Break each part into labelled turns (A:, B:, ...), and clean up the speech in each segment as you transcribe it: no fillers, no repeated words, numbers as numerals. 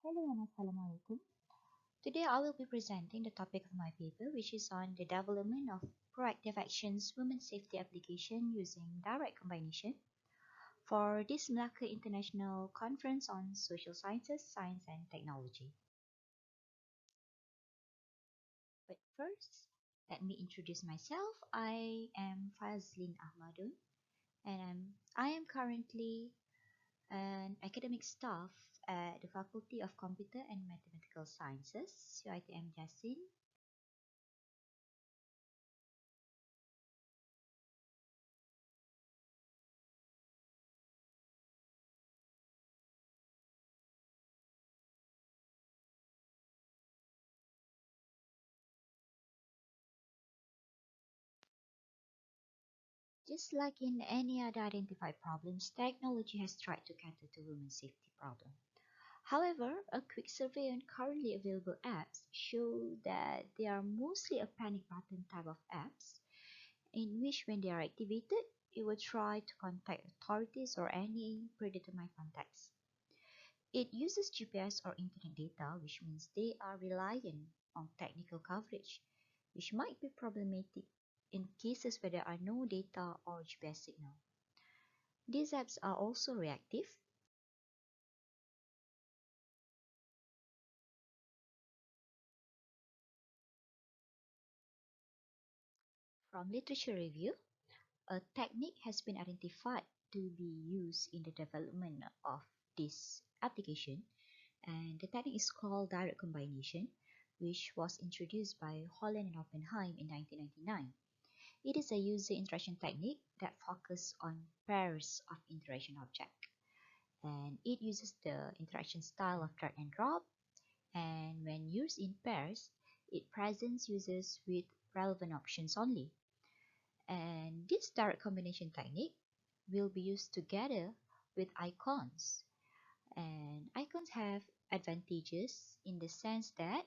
A: Hello and Assalamualaikum. Today I will be presenting the topic of my paper, which is on the development of proactive actions women safety application using direct combination for this Malacca International Conference on Social Sciences, Science and Technology. But first, let me introduce myself. I am Fazlin Ahmadun and I am currently an academic staff at the Faculty of Computer and Mathematical Sciences, UiTM Jasin. Just like in any other identified problems, technology has tried to cater to women's safety problem. However, a quick survey on currently available apps show that they are mostly a panic button type of apps in which when they are activated, it will try to contact authorities or any predetermined contacts. It uses GPS or internet data, which means they are reliant on technical coverage, which might be problematic in cases where there are no data or GPS signal. These apps are also reactive. From literature review, a technique has been identified to be used in the development of this application, and the technique is called direct combination, which was introduced by Holland and Oppenheim in 1999. It is a user interaction technique that focuses on pairs of interaction objects, and it uses the interaction style of drag and drop, and when used in pairs, it presents users with relevant options only. And this direct combination technique will be used together with icons. And icons have advantages in the sense that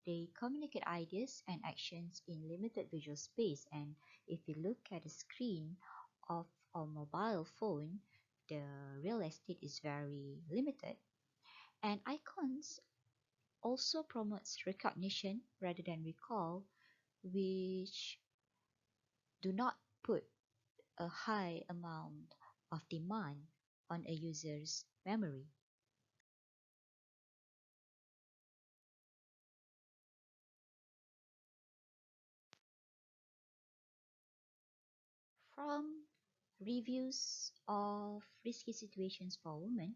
A: they communicate ideas and actions in limited visual space. And if you look at the screen of a mobile phone, the real estate is very limited. And icons also promotes recognition rather than recall, which do not put a high amount of demand on a user's memory. From reviews of risky situations for women,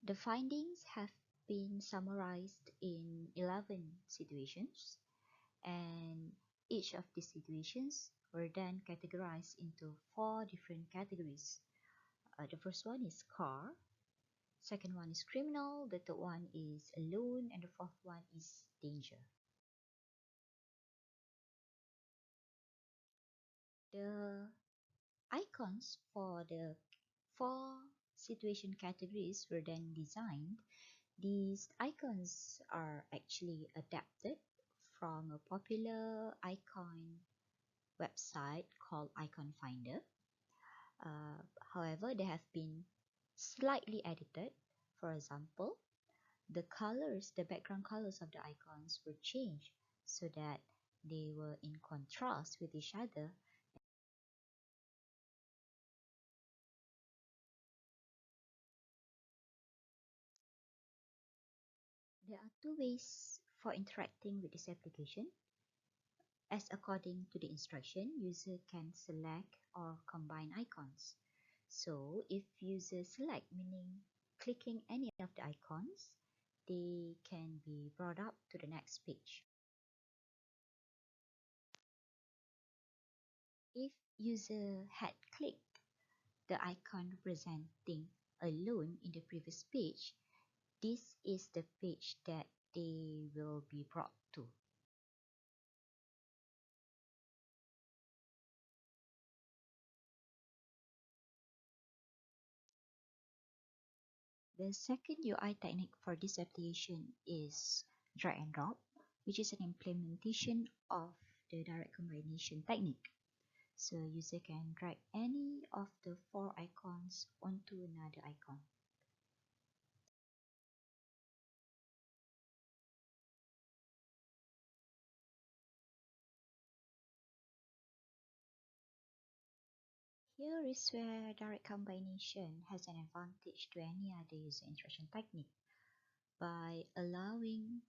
A: the findings have been summarized in 11 situations, and each of these situations were then categorized into 4 different categories. The first one is car, second one is criminal, the third one is alone, and the fourth one is danger. The icons for the 4 situation categories were then designed. These icons are actually adapted from a popular icon website called Icon Finder. Uh, However, they have been slightly edited. For example, the background colors of the icons were changed so that they were in contrast with each other. There are 2 ways for interacting with this application. As according to the instruction, user can select or combine icons. So if user select, meaning clicking any of the icons, they can be brought up to the next page. If user had clicked the icon representing alone in the previous page, this is the page that they will be brought to. The second UI technique for this application is drag and drop, which is an implementation of the direct combination technique. So user can drag any of the 4 icons onto another icon. Here is where direct combination has an advantage to any other user instruction technique by allowing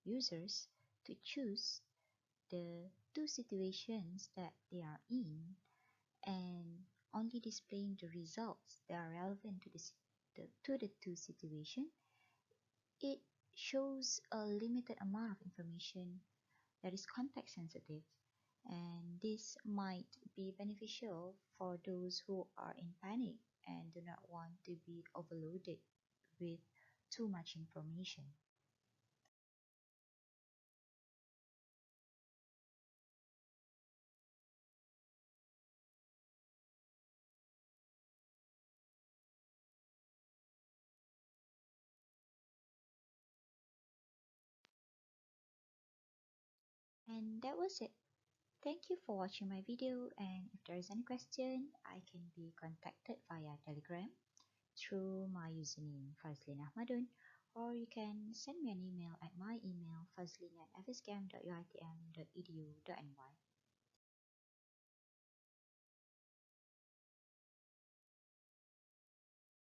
A: users to choose the two situations that they are in and only displaying the results that are relevant to the two situations. It shows a limited amount of information that is context sensitive, and this might be beneficial for those who are in panic and do not want to be overloaded with too much information. And that was it. Thank you for watching my video, and if there is any question, I can be contacted via Telegram through my username Fazlin Ahmadun, or you can send me an email at my email fazlin@fscam.uitm.edu.ny.